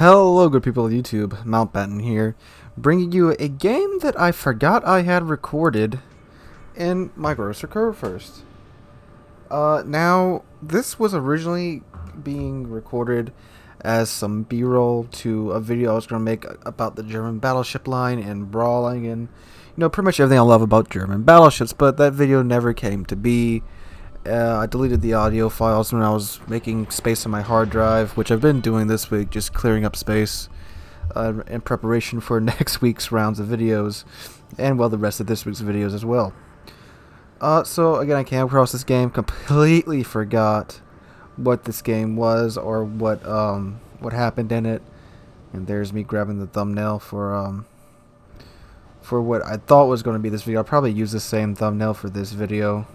Hello good people of YouTube, Mountbatten here, bringing you a game that I forgot I had recorded in my Grocer Curve first. Now, this was originally being recorded as some B-roll to a video I was going to make about the German battleship line and brawling and, pretty much everything I love about German battleships, but that video never came to be. I deleted the audio files when I was making space on my hard drive, which I've been doing this week, just clearing up space in preparation for next week's rounds of videos, and well, the rest of this week's videos as well. So again, I came across this game, completely forgot what this game was or what happened in it, and there's me grabbing the thumbnail for what I thought was going to be this video. I'll probably use the same thumbnail for this video.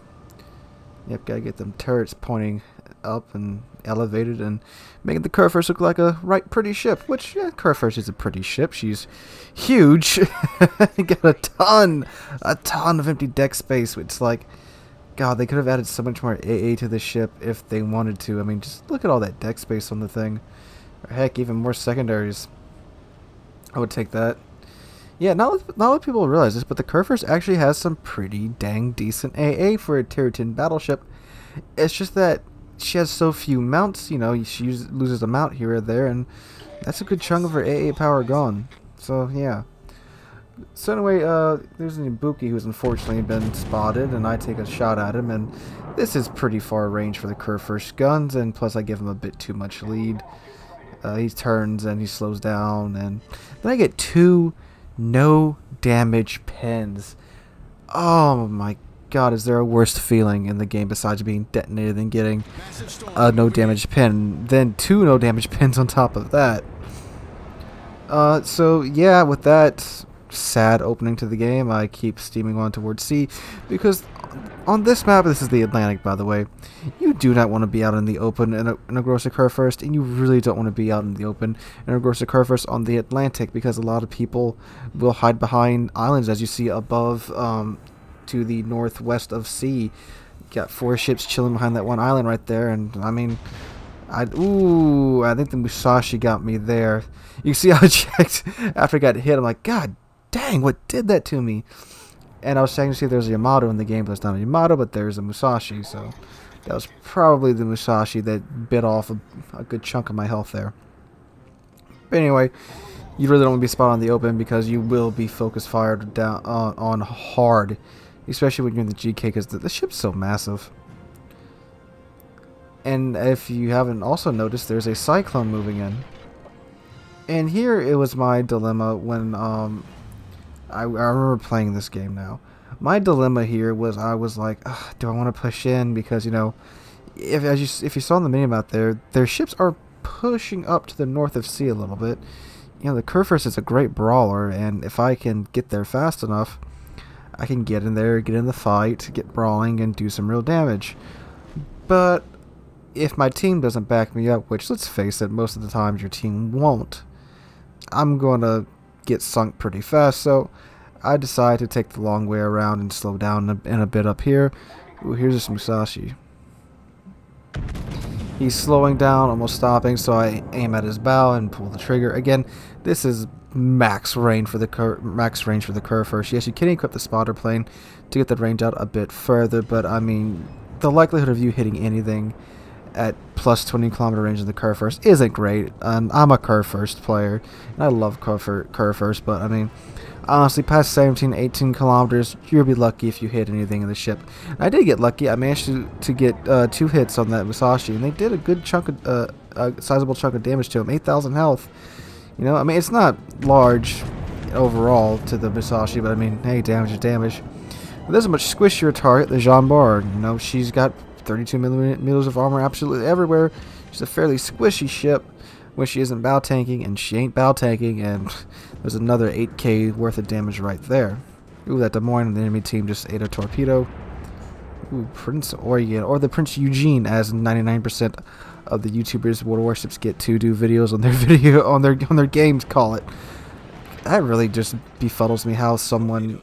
Yep, gotta get them turrets pointing up and elevated and making the Kurfürst look like a right pretty ship. Which, yeah, Kurfürst is a pretty ship. She's huge. Got a ton of empty deck space. It's like, God, they could have added so much more AA to the ship if they wanted to. I mean, just look at all that deck space on the thing. Or heck, even more secondaries. I would take that. Yeah, not a lot of people realize this, but the Kurfürst actually has some pretty dang decent AA for a Tier 10 battleship. It's just that she has so few mounts, she loses a mount here or there, and that's a good chunk of her AA power gone. So, yeah. So anyway, there's an Ibuki who's unfortunately been spotted, and I take a shot at him, and this is pretty far range for the Kurfürst guns, and plus I give him a bit too much lead. He turns, and he slows down, and then I get two no damage pins. Oh my God, is there a worse feeling in the game besides being detonated than getting a no damage pin? Then two no damage pins on top of that. So yeah, with that sad opening to the game, I keep steaming on towards sea, because on this map, this is the Atlantic by the way, you do not want to be out in the open in a Grocer Kurfürst, and you really don't want to be out in the open in a Grocer Kurfürst on the Atlantic, because a lot of people will hide behind islands, as you see above to the northwest of sea. Got 4 ships chilling behind that one island right there, and I mean, I think the Musashi got me there. You see how I checked after I got hit, I'm like, God dang, what did that to me? And I was checking to see if there's a Yamato in the game, but it's not a Yamato, but there's a Musashi, so that was probably the Musashi that bit off a good chunk of my health there. But anyway, you really don't want to be spotted on the open, because you will be focus fired down on hard, especially when you're in the GK, because the ship's so massive. And if you haven't also noticed, there's a cyclone moving in. And here it was my dilemma when I remember playing this game now. My dilemma here was, I was like, do I want to push in? Because, if you saw in the minimap there, their ships are pushing up to the north of sea a little bit. The Kurfürst is a great brawler, and if I can get there fast enough, I can get in there, get in the fight, get brawling, and do some real damage. But if my team doesn't back me up, which, let's face it, most of the times your team won't, I'm going to get sunk pretty fast, so I decide to take the long way around and slow down in a bit up here. Ooh, here's this Musashi. He's slowing down, almost stopping, so I aim at his bow and pull the trigger. Again, this is max range for the Kurfürst. Yes, you can equip the spotter plane to get the range out a bit further, but I mean, the likelihood of you hitting anything at plus 20 kilometer range in the Kurfürst isn't great. I'm a Kurfürst player, and I love Kurfürst, but I mean, honestly, past 17, 18 kilometers, you'll be lucky if you hit anything in the ship. And I did get lucky. I managed to get 2 hits on that Musashi, and they did a good chunk of, a sizable chunk of damage to him, 8,000 health. I mean, it's not large overall to the Musashi, but I mean, hey, damage is damage. But there's a much squishier target, the Jean Bar. She's got 32 millimeters of armor absolutely everywhere. She's a fairly squishy ship when she isn't bow tanking, and she ain't bow tanking, and there's another 8k worth of damage right there. Ooh, that Des Moines, the enemy team just ate a torpedo. Ooh, Prince Eugen, or the Prince Eugene, as 99% of the YouTubers World Warships get to do videos on their games call it. That really just befuddles me how someone,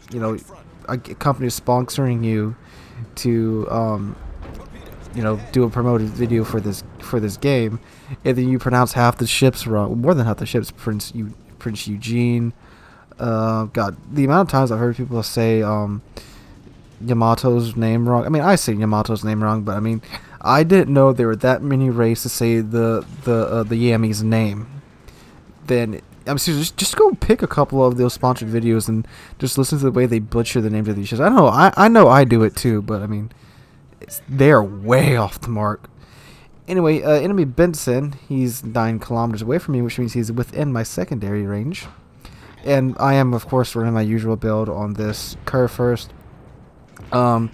a company is sponsoring you to do a promoted video for this game, and then you pronounce half the ships wrong, more than half the ships. Prince Eugene. God, the amount of times I've heard people say Yamato's name wrong. I mean, I say Yamato's name wrong, but I mean, I didn't know there were that many ways to say the Yami's name. Then I'm serious. Just go pick a couple of those sponsored videos and just listen to the way they butcher the names of these ships. I know I do it too, but I mean, they're way off the mark. Anyway, enemy Benson, he's 9 kilometers away from me, which means he's within my secondary range. And I am, of course, running my usual build on this curve first. I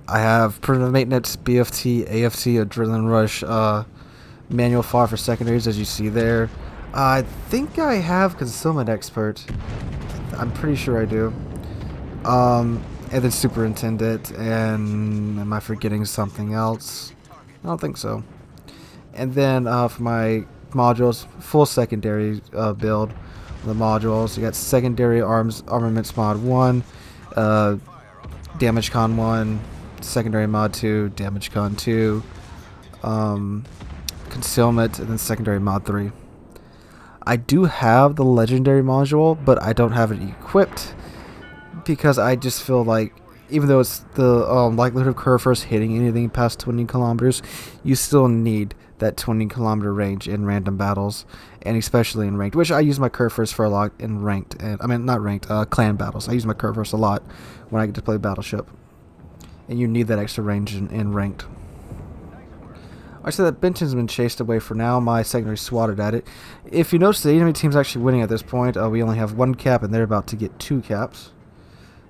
have primitive maintenance, BFT, AFT, adrenaline rush, manual fire for secondaries, as you see there. I think I have concealment expert. I'm pretty sure I do. And then superintendent, and am I forgetting something else? I don't think so. And then for my modules, full secondary build. The modules, you got secondary armaments mod 1, damage con 1, secondary mod 2, damage con 2, concealment, and then secondary mod 3. I do have the legendary module, but I don't have it equipped because I just feel like, even though it's the likelihood of curve first hitting anything past 20 kilometers, you still need that 20 kilometer range in random battles, and especially in ranked, which I use my curve first for a lot in ranked, and I mean not ranked, clan battles. I use my curve first a lot when I get to play battleship, and you need that extra range in ranked. I said that Benton's been chased away for now. My secondary swatted at it. If you notice, the enemy team's actually winning at this point. We only have 1 cap, and they're about to get 2 caps.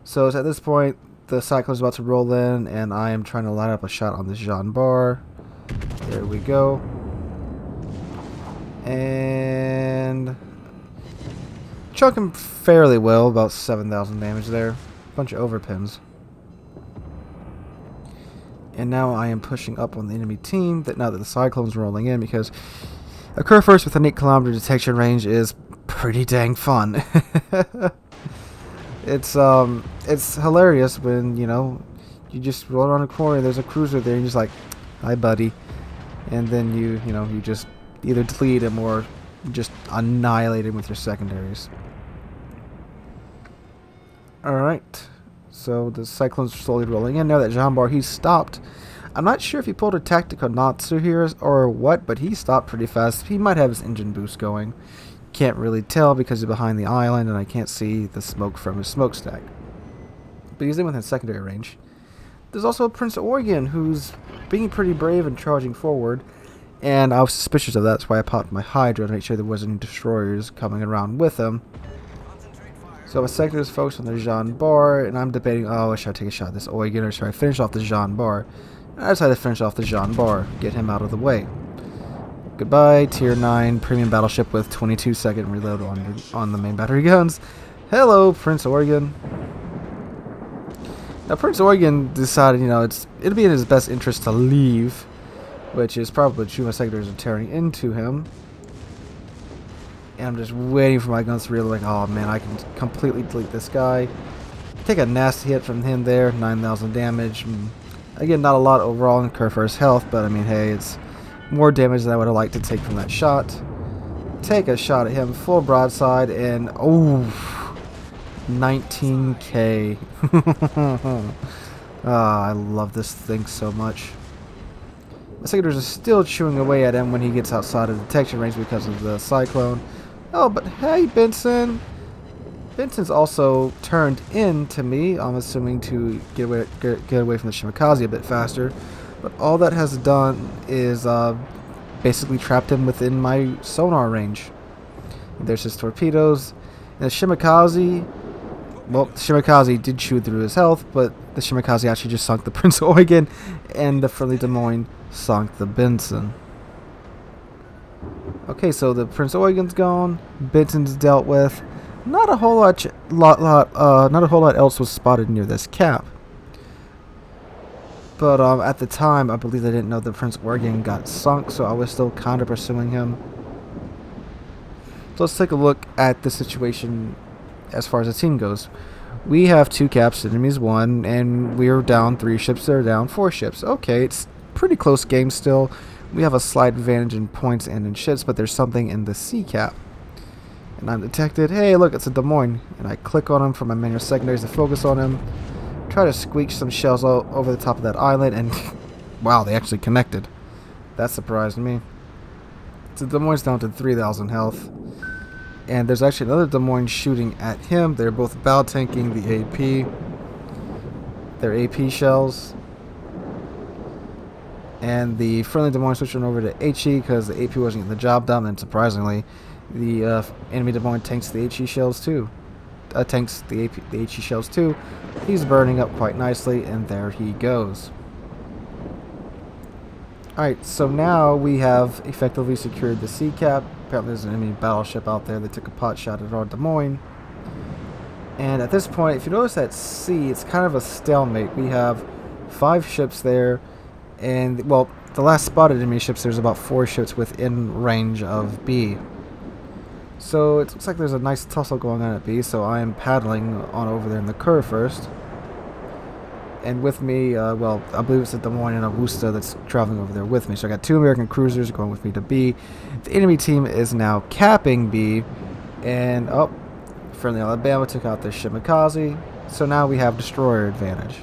So at this point, the cyclone's about to roll in, and I am trying to line up a shot on this Jean Bar. There we go. And chunk him fairly well, about 7,000 damage there. Bunch of overpins. And now I am pushing up on the enemy team now that the cyclone's rolling in, because a curve first with an 8 kilometer detection range is pretty dang fun. It's hilarious when, you just roll around a corner and there's a cruiser there and you're just like, hi buddy. And then you just either delete him or just annihilate him with your secondaries. Alright. So the cyclone's slowly rolling in. Now that Jean Bar, he's stopped. I'm not sure if he pulled a tactical Natsu here or what, but he stopped pretty fast. He might have his engine boost going. Can't really tell because he's behind the island and I can't see the smoke from his smokestack. But he's in within secondary range. There's also Prince Oregon, who's being pretty brave and charging forward. And I was suspicious of that. That's why I popped my Hydra to make sure there wasn't any destroyers coming around with him. So my sector is focused on the Jean Bar, and I'm debating, should I take a shot at this Oregon or should I finish off the Jean Bar? And I decided to finish off the Jean Bar, get him out of the way. Goodbye, Tier 9 premium battleship with 22-second reload on the main battery guns. Hello, Prince Oregon. Now, Prince Oregon decided, it'd be in his best interest to leave, which is probably true. My sectors are tearing into him. And I'm just waiting for my guns to reload, like, oh man, I can completely delete this guy. Take a nasty hit from him there, 9,000 damage. Again, not a lot overall in curve for his health, but I mean, hey, it's more damage than I would have liked to take from that shot. Take a shot at him, full broadside, and 19k. I love this thing so much. My sectors are still chewing away at him when he gets outside of detection range because of the cyclone. Oh, but hey, Benson. Benson's also turned in to me. I'm assuming to get away from the Shimakaze a bit faster. But all that has done is basically trapped him within my sonar range. There's his torpedoes. And the Shimakaze, well, the Shimakaze did chew through his health, but the Shimakaze actually just sunk the Prince Oregon, and the friendly Des Moines sunk the Benson. Okay, so the Prince Oregon's gone. Benson's dealt with. Not a whole lot else was spotted near this cap. But at the time, I believe I didn't know the Prince Oregon got sunk, so I was still kind of pursuing him. So let's take a look at the situation as far as the team goes. We have 2 caps, enemies 1, and we're down 3 ships. They're down 4 ships. Okay, it's pretty close game still. We have a slight advantage in points and in ships, but there's something in the sea cap. And I'm detected. Hey, look, it's a Des Moines. And I click on him for my manual secondaries to focus on him. Try to squeak some shells over the top of that island, and wow, they actually connected. That surprised me. So Des Moines down to 3,000 health. And there's actually another Des Moines shooting at him. They're both bow tanking the AP. They're AP shells. And the friendly Des Moines switching over to HE because the AP wasn't getting the job done. And surprisingly, the enemy Des Moines tanks the HE shells too. Tanks the HE shells too. He's burning up quite nicely, and there he goes. Alright, so now we have effectively secured the sea cap. Apparently there's an enemy battleship out there that took a pot shot at our Des Moines. And at this point, if you notice at sea, it's kind of a stalemate. We have 5 ships there, and, well, the last spotted enemy ships, there's about 4 ships within range of B. So it looks like there's a nice tussle going on at B, so I am paddling on over there in the curve first. And with me, well, I believe it's a Des Moines and a Worcester that's traveling over there with me. So I got 2 American cruisers going with me to B. The enemy team is now capping B. And, oh, friendly Alabama took out their Shimakaze. So now we have destroyer advantage.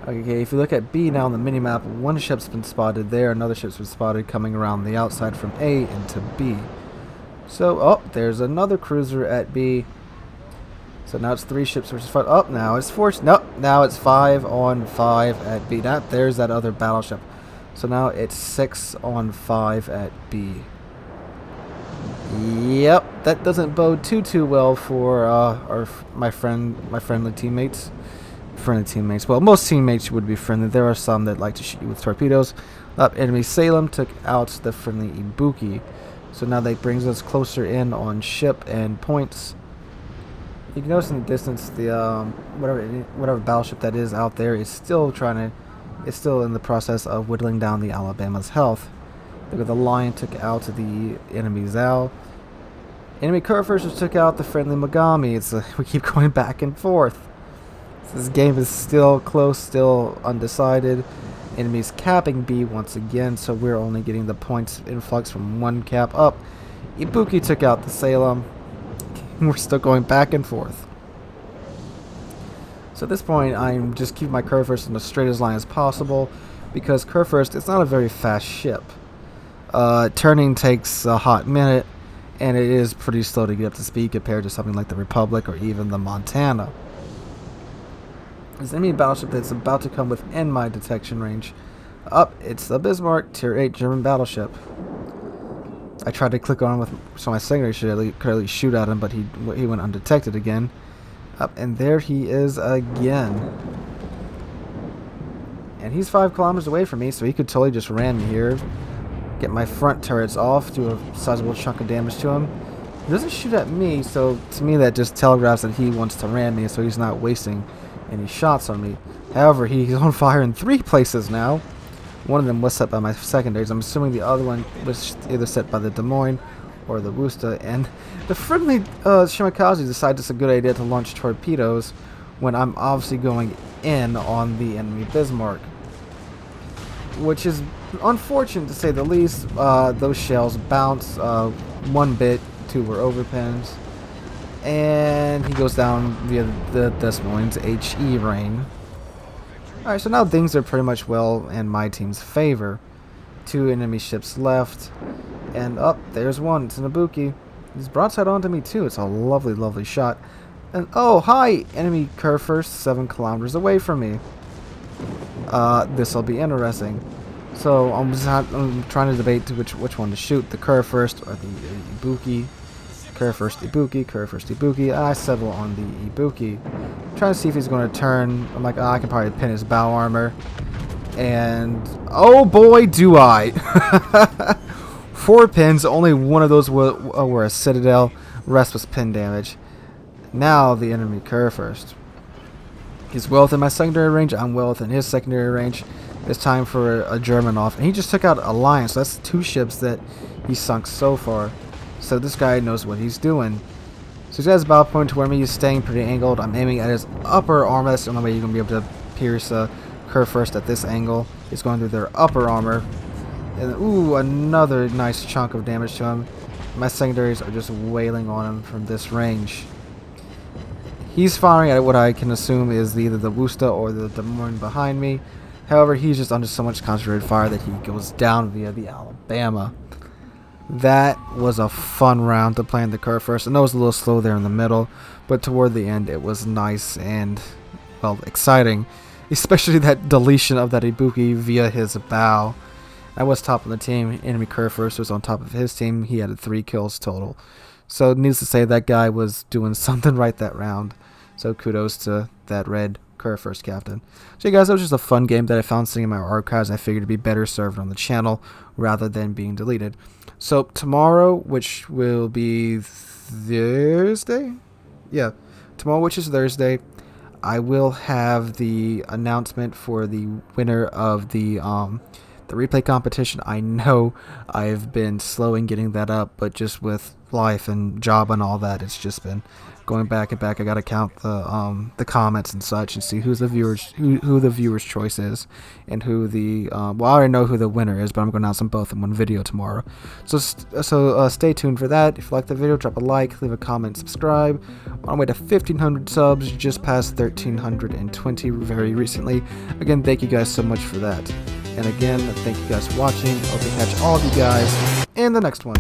Okay, if you look at B now on the minimap, 1 ship's been spotted there, another ship's been spotted coming around the outside from A into B. So, oh, there's another cruiser at B. So now it's 3 ships versus 5. Oh, now it's 4. Nope, now it's 5 on 5 at B. Now, there's that other battleship. So now it's 6 on 5 at B. Yep, that doesn't bode too well for my friendly teammates. Well, most teammates would be friendly. There are some that like to shoot you with torpedoes. Enemy Salem took out the friendly Ibuki. So now that brings us closer in on ship and points. You can notice in the distance the whatever battleship that is out there is still in the process of whittling down the Alabama's health. Look at the Lion took out the enemy Zal. Enemy Curvers took out the friendly Megami. We keep going back and forth. This game is still close, still undecided. Enemies capping B once again, so we're only getting the points influx from 1 cap up. Ibuki took out the Salem. We're still going back and forth. So at this point, I'm just keeping my curve first in as straight as line as possible, because curve first, it's not a very fast ship. Turning takes a hot minute, and it is pretty slow to get up to speed compared to something like the Republic or even the Montana. There's an enemy battleship that's about to come within my detection range. It's the Bismarck, Tier 8 German battleship. I tried to click on him so my secondary could at least shoot at him, but he went undetected again. And there he is again. And he's 5 kilometers away from me, so he could totally just ram me here. Get my front turrets off, do a sizable chunk of damage to him. He doesn't shoot at me, so to me that just telegraphs that he wants to ram me, so he's not wasting any shots on me. However, he's on fire in 3 places now. One of them was set by my secondaries. I'm assuming the other one was either set by the Des Moines or the Worcester. And the friendly Shimakaze decided it's a good idea to launch torpedoes when I'm obviously going in on the enemy Bismarck, which is unfortunate to say the least. Those shells bounce 1 bit, 2 were overpins. And he goes down via the Des Moines HE rain. Alright, so now things are pretty much well in my team's favor. 2 enemy ships left. And there's one. It's an Ibuki. He's broadside onto me too. It's a lovely, lovely shot. And oh, hi! Enemy curve first, 7 kilometers away from me. This'll be interesting. So I'm trying to debate which one to shoot, the curve first or the Ibuki. Curve first Ibuki, curve first Ibuki. I settle on the Ibuki. Trying to see if he's going to turn. I'm like, I can probably pin his bow armor. And oh boy, do I! 4 pins. Only one of those were a citadel. Rest was pin damage. Now the enemy curve first. He's well within my secondary range. I'm well within his secondary range. It's time for a German off. And he just took out a Lion. So that's 2 ships that he sunk so far. So this guy knows what he's doing. So he's got his bow point to where he's staying pretty angled. I'm aiming at his upper arm. That's the only way you're going to be able to pierce Curve first at this angle. He's going through their upper armor. And ooh, another nice chunk of damage to him. My secondaries are just wailing on him from this range. He's firing at what I can assume is either the Wusta or the Demorne behind me. However, he's just under so much concentrated fire that he goes down via the Alabama. That was a fun round to play in the curve first. I know it was a little slow there in the middle, but toward the end it was nice and, well, exciting. Especially that deletion of that Ibuki via his bow. I was top of the team. Enemy curve first was on top of his team. He had 3 kills total. So needless to say, that guy was doing something right that round. So kudos to that red curve first captain. So yeah, guys, that was just a fun game that I found sitting in my archives. I figured it'd be better served on the channel rather than being deleted. So tomorrow, which will be Thursday? Yeah, tomorrow, which is Thursday, I will have the announcement for the winner of the replay competition. I know I've been slow in getting that up, but just with life and job and all that, it's just been going back and back. I gotta count the comments and such and see who's the viewers who the viewers' choice is and who the well, I already know who the winner is, but I'm going to announce them both in one video tomorrow. So stay tuned for that. If you like the video, drop a like, leave a comment, subscribe. On our way to 1,500 subs, just past 1,320 very recently. Again, thank you guys so much for that. And again, thank you guys for watching. Hope to catch all of you guys in the next one.